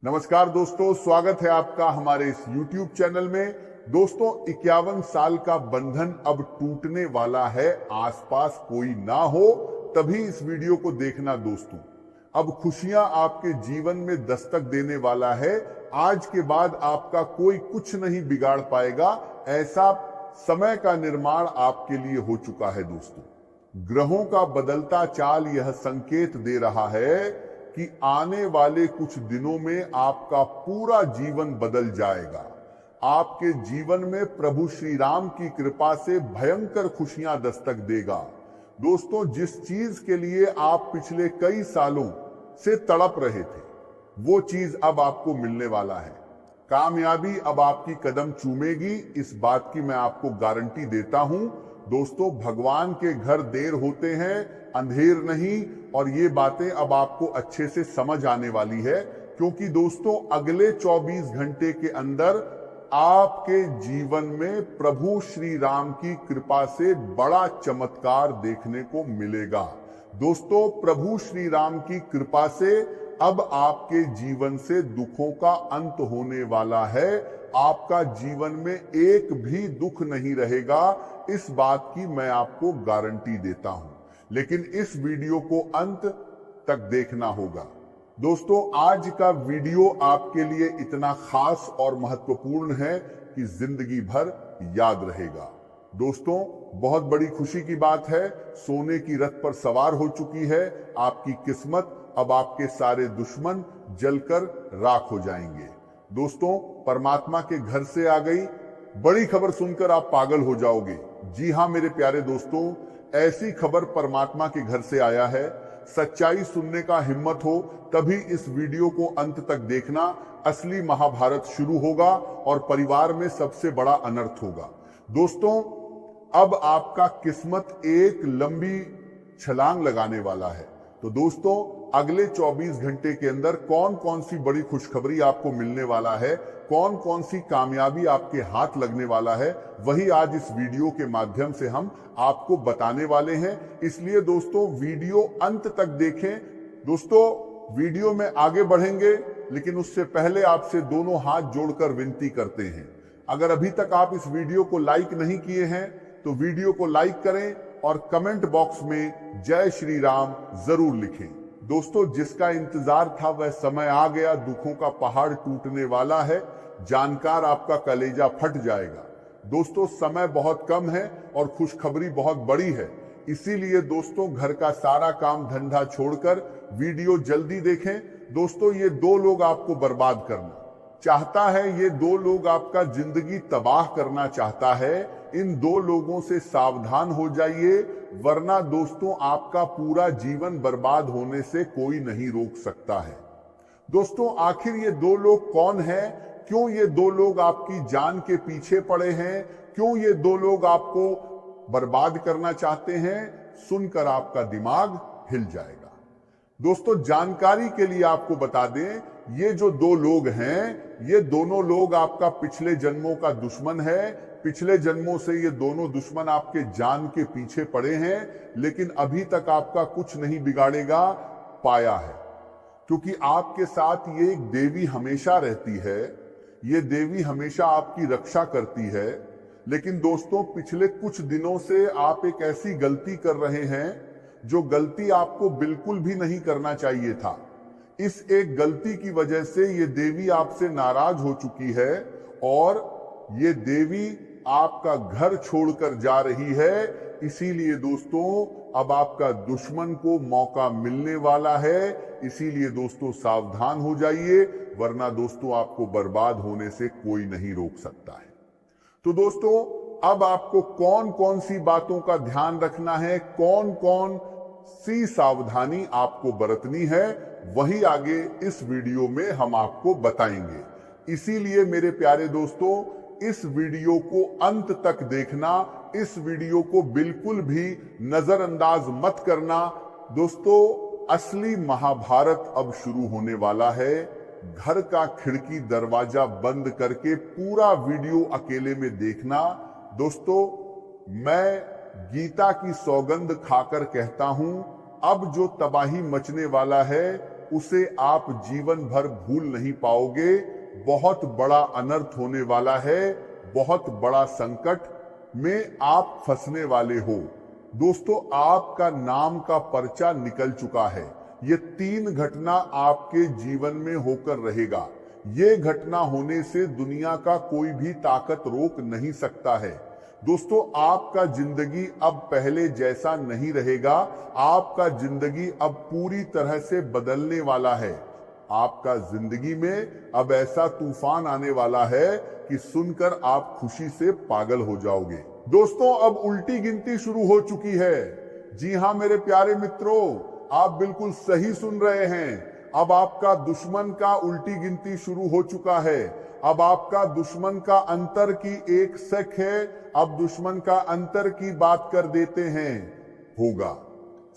नमस्कार दोस्तों, स्वागत है आपका हमारे इस YouTube चैनल में। दोस्तों, 51 साल का बंधन अब टूटने वाला है। आसपास कोई ना हो तभी इस वीडियो को देखना दोस्तों। अब खुशियां आपके जीवन में दस्तक देने वाला है। आज के बाद आपका कोई कुछ नहीं बिगाड़ पाएगा, ऐसा समय का निर्माण आपके लिए हो चुका है दोस्तों। ग्रहों का बदलता चाल यह संकेत दे रहा है कि आने वाले कुछ दिनों में आपका पूरा जीवन बदल जाएगा। आपके जीवन में प्रभु श्री राम की कृपा से भयंकर खुशियां दस्तक देगा। दोस्तों, जिस चीज के लिए आप पिछले कई सालों से तड़प रहे थे, वो चीज अब आपको मिलने वाला है। कामयाबी अब आपकी कदम चूमेगी, इस बात की मैं आपको गारंटी देता हूं। दोस्तों, भगवान के घर देर होते हैं, अंधेर नहीं। और ये बातें अब आपको अच्छे से समझ आने वाली है, क्योंकि दोस्तों अगले 24 घंटे के अंदर आपके जीवन में प्रभु श्री राम की कृपा से बड़ा चमत्कार देखने को मिलेगा। दोस्तों, प्रभु श्री राम की कृपा से अब आपके जीवन से दुखों का अंत होने वाला है। आपका जीवन में एक भी दुख नहीं रहेगा, इस बात की मैं आपको गारंटी देता हूं। लेकिन इस वीडियो को अंत तक देखना होगा। दोस्तों, आज का वीडियो आपके लिए इतना खास और महत्वपूर्ण है कि जिंदगी भर याद रहेगा। दोस्तों, बहुत बड़ी खुशी की बात है, सोने की रथ पर सवार हो चुकी है आपकी किस्मत। अब आपके सारे दुश्मन जलकर राख हो जाएंगे। दोस्तों, परमात्मा के घर से आ गई बड़ी खबर सुनकर आप पागल हो जाओगे। जी हां मेरे प्यारे दोस्तों, ऐसी खबर परमात्मा के घर से आया है। सच्चाई सुनने का हिम्मत हो तभी इस वीडियो को अंत तक देखना। असली महाभारत शुरू होगा और परिवार में सबसे बड़ा अनर्थ होगा। दोस्तों, अब आपका किस्मत एक लंबी छलांग लगाने वाला है। तो दोस्तों, अगले 24 घंटे के अंदर कौन कौन सी बड़ी खुशखबरी आपको मिलने वाला है, कौन कौन सी कामयाबी आपके हाथ लगने वाला है, वही आज इस वीडियो के माध्यम से हम आपको बताने वाले हैं। इसलिए दोस्तों, वीडियो अंत तक देखें। दोस्तों, वीडियो में आगे बढ़ेंगे, लेकिन उससे पहले आपसे दोनों हाथ जोड़कर विनती करते हैं, अगर अभी तक आप इस वीडियो को लाइक नहीं किए हैं तो वीडियो को लाइक करें और कमेंट बॉक्स में जय श्री राम जरूर लिखें। दोस्तों, जिसका इंतजार था वह समय आ गया। दुखों का पहाड़ टूटने वाला है, जानकार आपका कलेजा फट जाएगा। दोस्तों, समय बहुत कम है और खुशखबरी बहुत बड़ी है। इसीलिए दोस्तों, घर का सारा काम धंधा छोड़कर वीडियो जल्दी देखें। दोस्तों, ये दो लोग आपको बर्बाद करना चाहता है, ये दो लोग आपका जिंदगी तबाह करना चाहता है। इन दो लोगों से सावधान हो जाइए, वरना दोस्तों आपका पूरा जीवन बर्बाद होने से कोई नहीं रोक सकता है। दोस्तों, आखिर ये दो लोग कौन हैं? क्यों ये दो लोग आपकी जान के पीछे पड़े हैं? क्यों ये दो लोग आपको बर्बाद करना चाहते हैं? सुनकर आपका दिमाग हिल जाएगा। दोस्तों, जानकारी के लिए आपको बता दें, ये जो दो लोग हैं, ये दोनों लोग आपका पिछले जन्मों का दुश्मन है। पिछले जन्मों से ये दोनों दुश्मन आपके जान के पीछे पड़े हैं, लेकिन अभी तक आपका कुछ नहीं बिगाड़ेगा पाया है, क्योंकि आपके साथ ये एक देवी हमेशा रहती है। ये देवी हमेशा आपकी रक्षा करती है। लेकिन दोस्तों, पिछले कुछ दिनों से आप एक ऐसी गलती कर रहे हैं जो गलती आपको बिल्कुल भी नहीं करना चाहिए था। इस एक गलती की वजह से ये देवी आपसे नाराज हो चुकी है और ये देवी आपका घर छोड़कर जा रही है। इसीलिए दोस्तों, अब आपका दुश्मन को मौका मिलने वाला है। इसीलिए दोस्तों, सावधान हो जाइए, वरना दोस्तों आपको बर्बाद होने से कोई नहीं रोक सकता है। तो दोस्तों, अब आपको कौन कौन सी बातों का ध्यान रखना है, कौन कौन सी सावधानी आपको बरतनी है, वही आगे इस वीडियो में हम आपको बताएंगे। इसीलिए मेरे प्यारे दोस्तों, इस वीडियो को अंत तक देखना, इस वीडियो को बिल्कुल भी नजरअंदाज मत करना। दोस्तों, असली महाभारत अब शुरू होने वाला है। घर का खिड़की दरवाजा बंद करके पूरा वीडियो अकेले में देखना। दोस्तों, मैं गीता की सौगंध खाकर कहता हूं, अब जो तबाही मचने वाला है उसे आप जीवन भर भूल नहीं पाओगे। बहुत बड़ा अनर्थ होने वाला है, बहुत बड़ा संकट में आप फंसने वाले हो। दोस्तों, आपका नाम का पर्चा निकल चुका है। ये 3 घटना आपके जीवन में होकर रहेगा। ये घटना होने से दुनिया का कोई भी ताकत रोक नहीं सकता है। दोस्तों, आपका जिंदगी अब पहले जैसा नहीं रहेगा। आपका जिंदगी अब पूरी तरह से बदलने वाला है। आपका जिंदगी में अब ऐसा तूफान आने वाला है कि सुनकर आप खुशी से पागल हो जाओगे। दोस्तों, अब उल्टी गिनती शुरू हो चुकी है। जी हां मेरे प्यारे मित्रों, आप बिल्कुल सही सुन रहे हैं। अब आपका दुश्मन का उल्टी गिनती शुरू हो चुका है। अब आपका दुश्मन का अंतर की एक शक है। अब दुश्मन का अंतर की बात कर देते हैं होगा।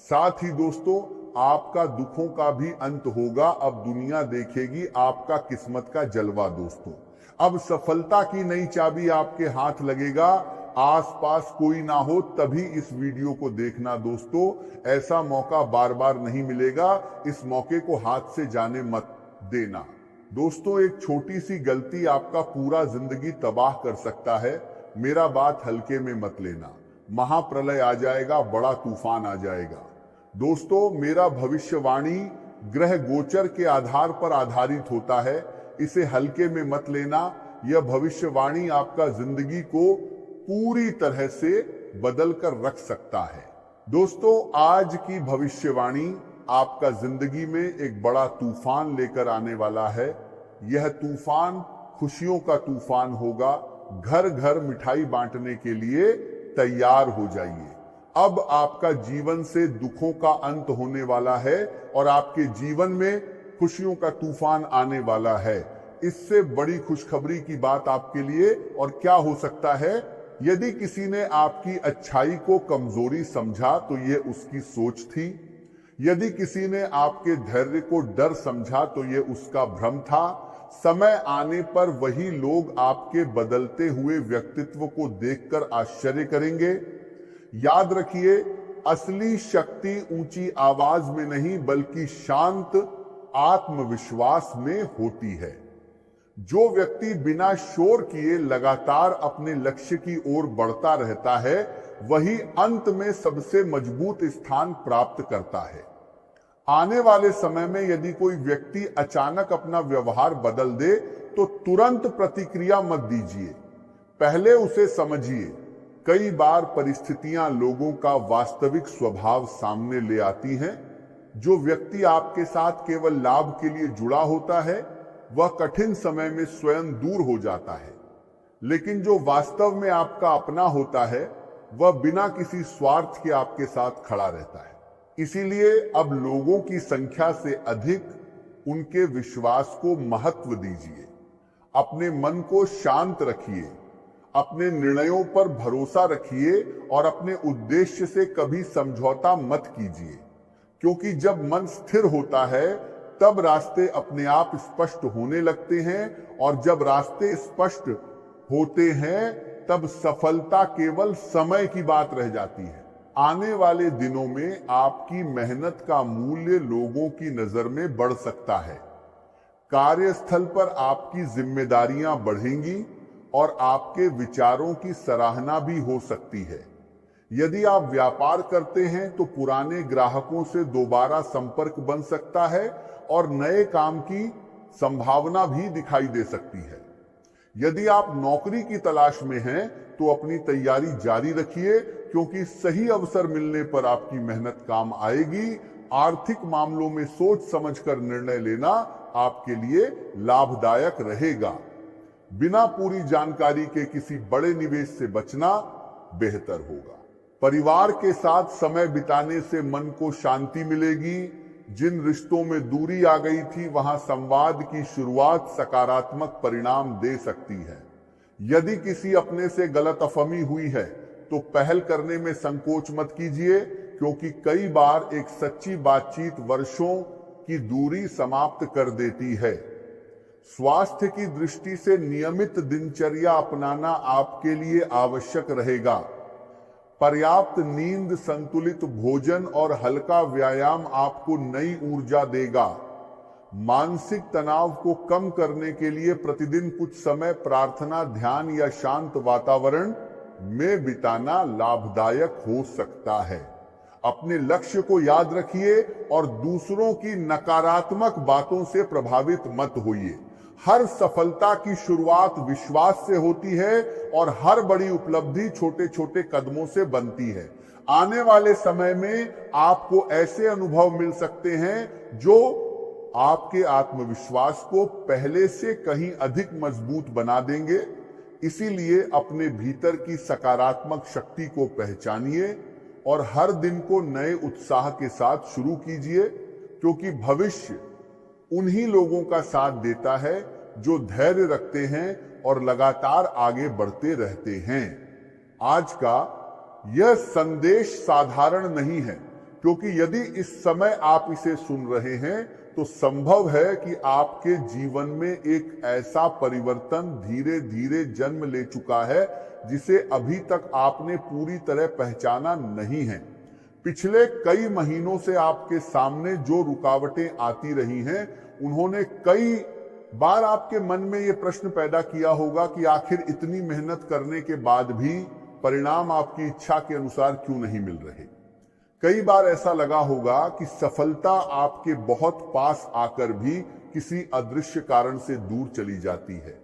साथ ही दोस्तों, आपका दुखों का भी अंत होगा। अब दुनिया देखेगी आपका किस्मत का जलवा। दोस्तों, अब सफलता की नई चाबी आपके हाथ लगेगा। आसपास कोई ना हो तभी इस वीडियो को देखना। दोस्तों, ऐसा मौका बार बार नहीं मिलेगा। इस मौके को हाथ से जाने मत देना। दोस्तों, एक छोटी सी गलती आपका पूरा जिंदगी तबाह कर सकता है। मेरा बात हल्के में मत लेना। महाप्रलय आ जाएगा, बड़ा तूफान आ जाएगा। दोस्तों, मेरा भविष्यवाणी ग्रह गोचर के आधार पर आधारित होता है। इसे हल्के में मत लेना। यह भविष्यवाणी आपका जिंदगी को पूरी तरह से बदल कर रख सकता है। दोस्तों, आज की भविष्यवाणी आपका जिंदगी में एक बड़ा तूफान लेकर आने वाला है। यह तूफान खुशियों का तूफान होगा। घर घर मिठाई बांटने के लिए तैयार हो जाइए। अब आपका जीवन से दुखों का अंत होने वाला है और आपके जीवन में खुशियों का तूफान आने वाला है। इससे बड़ी खुशखबरी की बात आपके लिए और क्या हो सकता है? यदि किसी ने आपकी अच्छाई को कमजोरी समझा तो यह उसकी सोच थी। यदि किसी ने आपके धैर्य को डर समझा तो यह उसका भ्रम था। समय आने पर वही लोग आपके बदलते हुए व्यक्तित्व को देखकर आश्चर्य करेंगे। याद रखिए, असली शक्ति ऊंची आवाज में नहीं बल्कि शांत आत्मविश्वास में होती है। जो व्यक्ति बिना शोर किए लगातार अपने लक्ष्य की ओर बढ़ता रहता है, वही अंत में सबसे मजबूत स्थान प्राप्त करता है। आने वाले समय में यदि कोई व्यक्ति अचानक अपना व्यवहार बदल दे तो तुरंत प्रतिक्रिया मत दीजिए, पहले उसे समझिए। कई बार परिस्थितियां लोगों का वास्तविक स्वभाव सामने ले आती हैं। जो व्यक्ति आपके साथ केवल लाभ के लिए जुड़ा होता है, वह कठिन समय में स्वयं दूर हो जाता है। लेकिन जो वास्तव में आपका अपना होता है, वह बिना किसी स्वार्थ के आपके साथ खड़ा रहता है। इसीलिए अब लोगों की संख्या से अधिक उनके विश्वास को महत्व दीजिए। अपने मन को शांत रखिए, अपने निर्णयों पर भरोसा रखिए और अपने उद्देश्य से कभी समझौता मत कीजिए। क्योंकि जब मन स्थिर होता है तब रास्ते अपने आप स्पष्ट होने लगते हैं, और जब रास्ते स्पष्ट होते हैं तब सफलता केवल समय की बात रह जाती है। आने वाले दिनों में आपकी मेहनत का मूल्य लोगों की नजर में बढ़ सकता है। कार्यस्थल पर आपकी जिम्मेदारियां बढ़ेंगी और आपके विचारों की सराहना भी हो सकती है। यदि आप व्यापार करते हैं तो पुराने ग्राहकों से दोबारा संपर्क बन सकता है और नए काम की संभावना भी दिखाई दे सकती है। यदि आप नौकरी की तलाश में हैं तो अपनी तैयारी जारी रखिए, क्योंकि सही अवसर मिलने पर आपकी मेहनत काम आएगी। आर्थिक मामलों में सोच समझकर निर्णय लेना आपके लिए लाभदायक रहेगा। बिना पूरी जानकारी के किसी बड़े निवेश से बचना बेहतर होगा। परिवार के साथ समय बिताने से मन को शांति मिलेगी। जिन रिश्तों में दूरी आ गई थी, वहां संवाद की शुरुआत सकारात्मक परिणाम दे सकती है। यदि किसी अपने से गलतफहमी हुई है तो पहल करने में संकोच मत कीजिए, क्योंकि कई बार एक सच्ची बातचीत वर्षों की दूरी समाप्त कर देती है। स्वास्थ्य की दृष्टि से नियमित दिनचर्या अपनाना आपके लिए आवश्यक रहेगा। पर्याप्त नींद, संतुलित भोजन और हल्का व्यायाम आपको नई ऊर्जा देगा। मानसिक तनाव को कम करने के लिए प्रतिदिन कुछ समय प्रार्थना, ध्यान या शांत वातावरण में बिताना लाभदायक हो सकता है। अपने लक्ष्य को याद रखिए और दूसरों की नकारात्मक बातों से प्रभावित मत होइए। हर सफलता की शुरुआत विश्वास से होती है और हर बड़ी उपलब्धि छोटे छोटे कदमों से बनती है। आने वाले समय में आपको ऐसे अनुभव मिल सकते हैं जो आपके आत्मविश्वास को पहले से कहीं अधिक मजबूत बना देंगे। इसीलिए अपने भीतर की सकारात्मक शक्ति को पहचानिए और हर दिन को नए उत्साह के साथ शुरू कीजिए, क्योंकि भविष्य उन्हीं लोगों का साथ देता है जो धैर्य रखते हैं और लगातार आगे बढ़ते रहते हैं। आज का यह संदेश साधारण नहीं है, क्योंकि यदि इस समय आप इसे सुन रहे हैं तो संभव है कि आपके जीवन में एक ऐसा परिवर्तन धीरे धीरे जन्म ले चुका है जिसे अभी तक आपने पूरी तरह पहचाना नहीं है। पिछले कई महीनों से आपके सामने जो रुकावटें आती रही हैं, उन्होंने कई बार आपके मन में ये प्रश्न पैदा किया होगा कि आखिर इतनी मेहनत करने के बाद भी परिणाम आपकी इच्छा के अनुसार क्यों नहीं मिल रहे। कई बार ऐसा लगा होगा कि सफलता आपके बहुत पास आकर भी किसी अदृश्य कारण से दूर चली जाती है।